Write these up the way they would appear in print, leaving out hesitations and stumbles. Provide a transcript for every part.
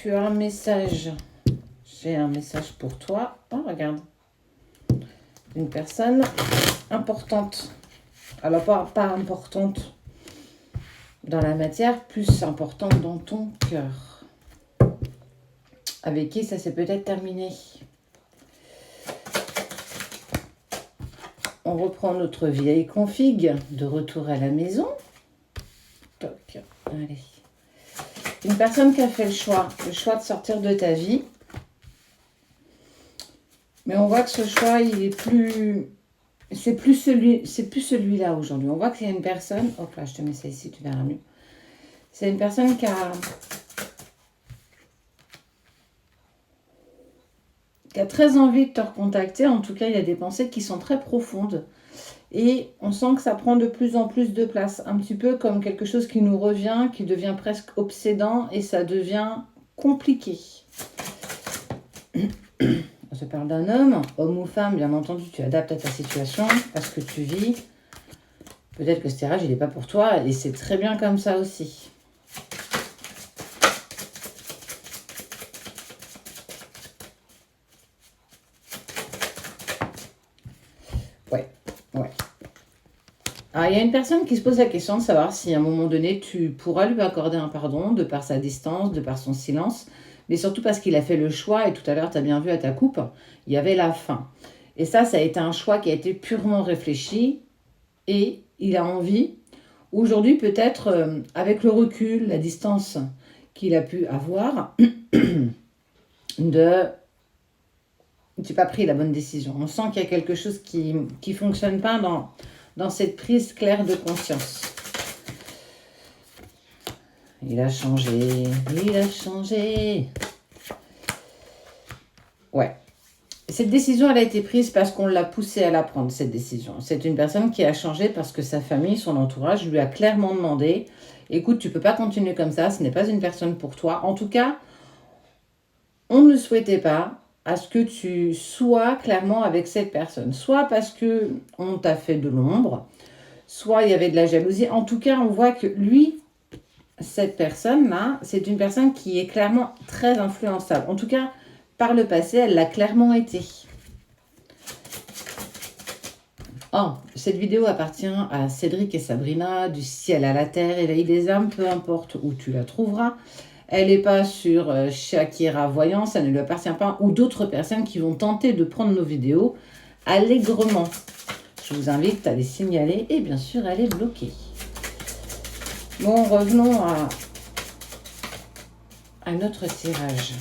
tu as un message. J'ai un message pour toi. Oh, regarde. Une personne importante. Alors, pas importante dans la matière, plus importante dans ton cœur. Avec qui ça s'est peut-être terminé. On reprend notre vieille config de retour à la maison. Toc. Allez. Une personne qui a fait le choix de sortir de ta vie. Mais on voit que ce choix, il est plus... C'est plus celui-là aujourd'hui. On voit qu'il y a une personne... Hop là, je te mets ça ici, tu verras mieux. C'est une personne qui a très envie de te recontacter. En tout cas, il y a des pensées qui sont très profondes. Et on sent que ça prend de plus en plus de place. Un petit peu comme quelque chose qui nous revient, qui devient presque obsédant et ça devient compliqué. Je parle d'un homme ou femme, bien entendu, tu adaptes à ta situation, à ce que tu vis. Peut-être que ce tirage, il n'est pas pour toi et c'est très bien comme ça aussi. Ouais. Alors, il y a une personne qui se pose la question de savoir si à un moment donné, tu pourras lui accorder un pardon de par sa distance, de par son silence, mais surtout parce qu'il a fait le choix, et tout à l'heure, tu as bien vu à ta coupe, il y avait la fin. Et ça a été un choix qui a été purement réfléchi, et il a envie, aujourd'hui peut-être, avec le recul, la distance qu'il a pu avoir, de... Tu n'as pas pris la bonne décision. On sent qu'il y a quelque chose qui ne fonctionne pas dans cette prise claire de conscience. Il a changé. Ouais. Cette décision, elle a été prise parce qu'on l'a poussée à la prendre, cette décision. C'est une personne qui a changé parce que sa famille, son entourage, lui a clairement demandé « Écoute, tu ne peux pas continuer comme ça, ce n'est pas une personne pour toi. » En tout cas, on ne souhaitait pas à ce que tu sois clairement avec cette personne. Soit parce qu'on t'a fait de l'ombre, soit il y avait de la jalousie. En tout cas, on voit que lui, cette personne-là, c'est une personne qui est clairement très influençable. En tout cas, par le passé, elle l'a clairement été. Oh, cette vidéo appartient à Cédric et Sabrina, du ciel à la terre, éveil des âmes, peu importe où tu la trouveras. Elle n'est pas sur Shakira Voyance, elle ne lui appartient pas, ou d'autres personnes qui vont tenter de prendre nos vidéos allègrement. Je vous invite à les signaler et bien sûr à les bloquer. Bon, revenons à notre tirage.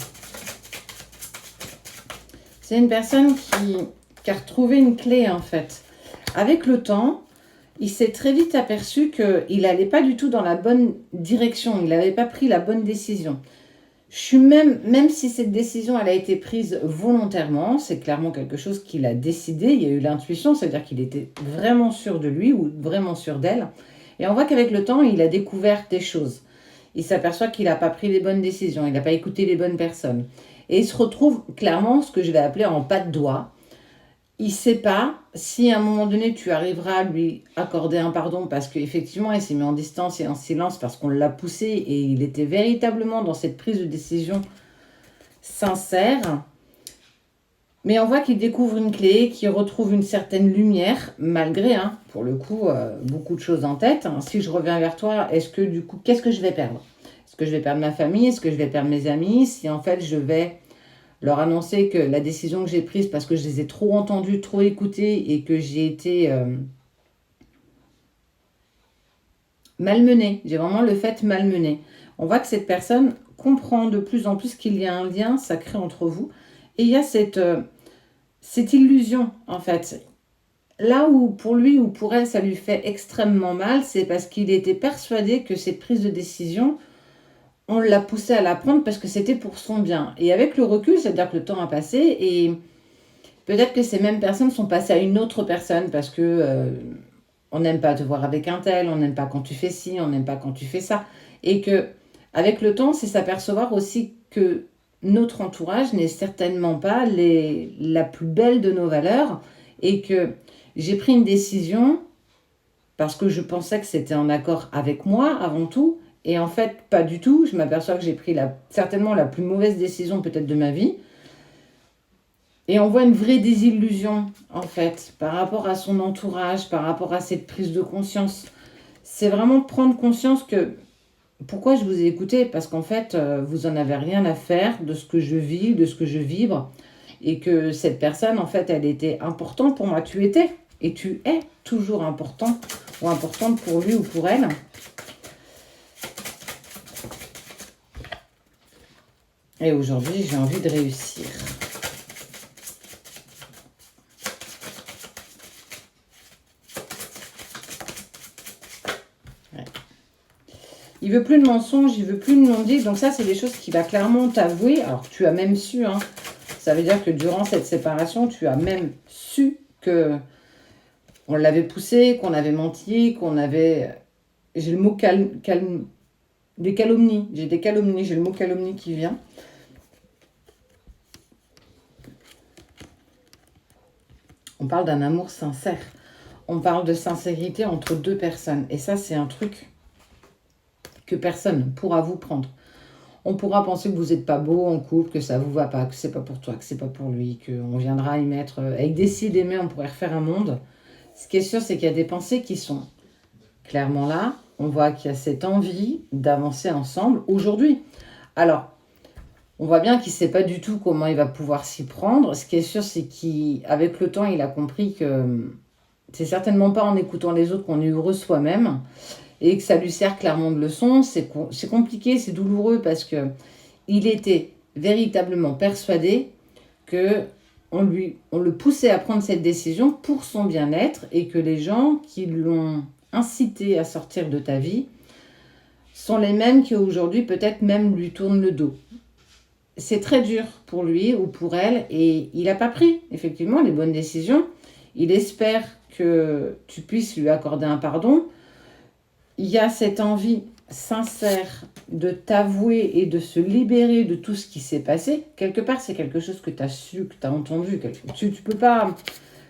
C'est une personne qui a retrouvé une clé en fait. Avec le temps, il s'est très vite aperçu qu'il n'allait pas du tout dans la bonne direction. Il n'avait pas pris la bonne décision. Même si cette décision elle a été prise volontairement, c'est clairement quelque chose qu'il a décidé. Il y a eu l'intuition, c'est-à-dire qu'il était vraiment sûr de lui ou vraiment sûr d'elle. Et on voit qu'avec le temps, il a découvert des choses. Il s'aperçoit qu'il n'a pas pris les bonnes décisions, il n'a pas écouté les bonnes personnes. Et il se retrouve clairement ce que je vais appeler en pas de doigt. Il ne sait pas si à un moment donné, tu arriveras à lui accorder un pardon parce qu'effectivement, il s'est mis en distance et en silence parce qu'on l'a poussé et il était véritablement dans cette prise de décision sincère. Mais on voit qu'il découvre une clé, qu'il retrouve une certaine lumière, malgré, pour le coup, beaucoup de choses en tête. Si je reviens vers toi, est-ce que du coup, qu'est-ce que je vais perdre? Est-ce que je vais perdre ma famille? Est-ce que je vais perdre mes amis? Si en fait, je vais leur annoncer que la décision que j'ai prise, parce que je les ai trop entendus, trop écoutés, et que j'ai été malmenée. J'ai vraiment le fait malmenée. On voit que cette personne comprend de plus en plus qu'il y a un lien sacré entre vous. Et il y a cette illusion, en fait. Là où pour lui ou pour elle, ça lui fait extrêmement mal, c'est parce qu'il était persuadé que cette prise de décision, on l'a poussé à la prendre parce que c'était pour son bien. Et avec le recul, c'est-à-dire que le temps a passé et peut-être que ces mêmes personnes sont passées à une autre personne parce que on n'aime pas te voir avec un tel, on n'aime pas quand tu fais ci, on n'aime pas quand tu fais ça. Et que avec le temps, c'est s'apercevoir aussi que notre entourage n'est certainement pas la plus belle de nos valeurs et que j'ai pris une décision parce que je pensais que c'était en accord avec moi avant tout Et en fait, pas du tout. Je m'aperçois que j'ai pris certainement la plus mauvaise décision peut-être de ma vie. Et on voit une vraie désillusion, en fait, par rapport à son entourage, par rapport à cette prise de conscience. C'est vraiment prendre conscience que... Pourquoi je vous ai écouté? Parce qu'en fait, vous en avez rien à faire de ce que je vis, de ce que je vibre. Et que cette personne, en fait, elle était importante pour moi. Tu étais et tu es toujours important ou importante pour lui ou pour elle. Et aujourd'hui, j'ai envie de réussir. Ouais. Il veut plus de mensonges, il veut plus de non-dits. Donc ça, c'est des choses qu'il va clairement t'avouer. Alors, tu as même su, hein. Ça veut dire que durant cette séparation, tu as même su que on l'avait poussé, qu'on avait menti, qu'on avait... J'ai le mot des calomnies. J'ai des calomnies, j'ai le mot calomnie qui vient. On parle d'un amour sincère. On parle de sincérité entre deux personnes. Et ça, c'est un truc que personne ne pourra vous prendre. On pourra penser que vous n'êtes pas beau en couple, que ça ne vous va pas, que c'est pas pour toi, que c'est pas pour lui, qu'on viendra y mettre... Avec des si, des mais, on pourrait refaire un monde. Ce qui est sûr, c'est qu'il y a des pensées qui sont clairement là. On voit qu'il y a cette envie d'avancer ensemble aujourd'hui. Alors, on voit bien qu'il ne sait pas du tout comment il va pouvoir s'y prendre. Ce qui est sûr, c'est qu'avec le temps, il a compris que c'est certainement pas en écoutant les autres qu'on est heureux soi-même. Et que ça lui sert clairement de leçon. C'est compliqué, c'est douloureux parce qu'il était véritablement persuadé que on le poussait à prendre cette décision pour son bien-être et que les gens qui l'ont incité à sortir de ta vie sont les mêmes qui aujourd'hui peut-être même lui tournent le dos. C'est très dur pour lui ou pour elle et il n'a pas pris effectivement les bonnes décisions. Il espère que tu puisses lui accorder un pardon. Il y a cette envie sincère de t'avouer et de se libérer de tout ce qui s'est passé. Quelque part, c'est quelque chose que tu as su, que tu as entendu. Tu peux pas...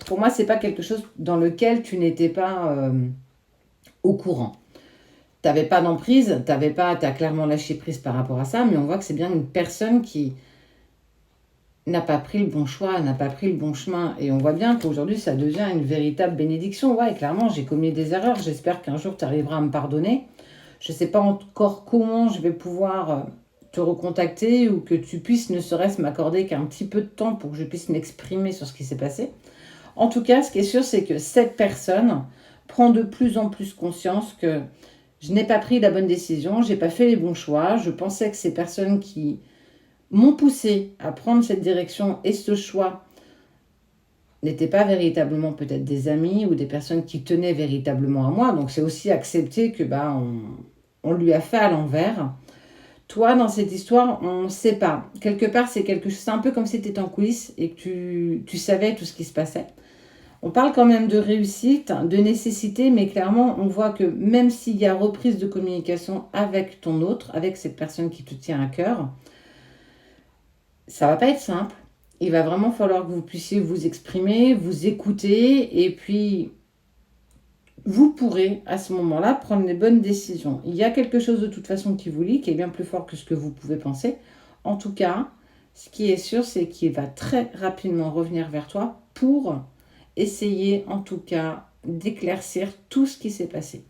Pour moi, c'est pas quelque chose dans lequel tu n'étais pas au courant. Tu n'avais pas d'emprise, tu as clairement lâché prise par rapport à ça, mais on voit que c'est bien une personne qui n'a pas pris le bon choix, n'a pas pris le bon chemin. Et on voit bien qu'aujourd'hui, ça devient une véritable bénédiction. Ouais, clairement, j'ai commis des erreurs. J'espère qu'un jour, tu arriveras à me pardonner. Je ne sais pas encore comment je vais pouvoir te recontacter ou que tu puisses ne serait-ce m'accorder qu'un petit peu de temps pour que je puisse m'exprimer sur ce qui s'est passé. En tout cas, ce qui est sûr, c'est que cette personne prend de plus en plus conscience que je n'ai pas pris la bonne décision, je n'ai pas fait les bons choix. Je pensais que ces personnes qui m'ont poussé à prendre cette direction et ce choix n'étaient pas véritablement peut-être des amis ou des personnes qui tenaient véritablement à moi. Donc c'est aussi accepter que on lui a fait à l'envers. Toi, dans cette histoire, on ne sait pas. Quelque part, c'est un peu comme si tu étais en coulisses et que tu savais tout ce qui se passait. On parle quand même de réussite, de nécessité, mais clairement, on voit que même s'il y a reprise de communication avec ton autre, avec cette personne qui te tient à cœur, ça va pas être simple. Il va vraiment falloir que vous puissiez vous exprimer, vous écouter, et puis vous pourrez à ce moment-là prendre les bonnes décisions. Il y a quelque chose de toute façon qui vous lie, qui est bien plus fort que ce que vous pouvez penser. En tout cas, ce qui est sûr, c'est qu'il va très rapidement revenir vers toi pour essayer en tout cas d'éclaircir tout ce qui s'est passé.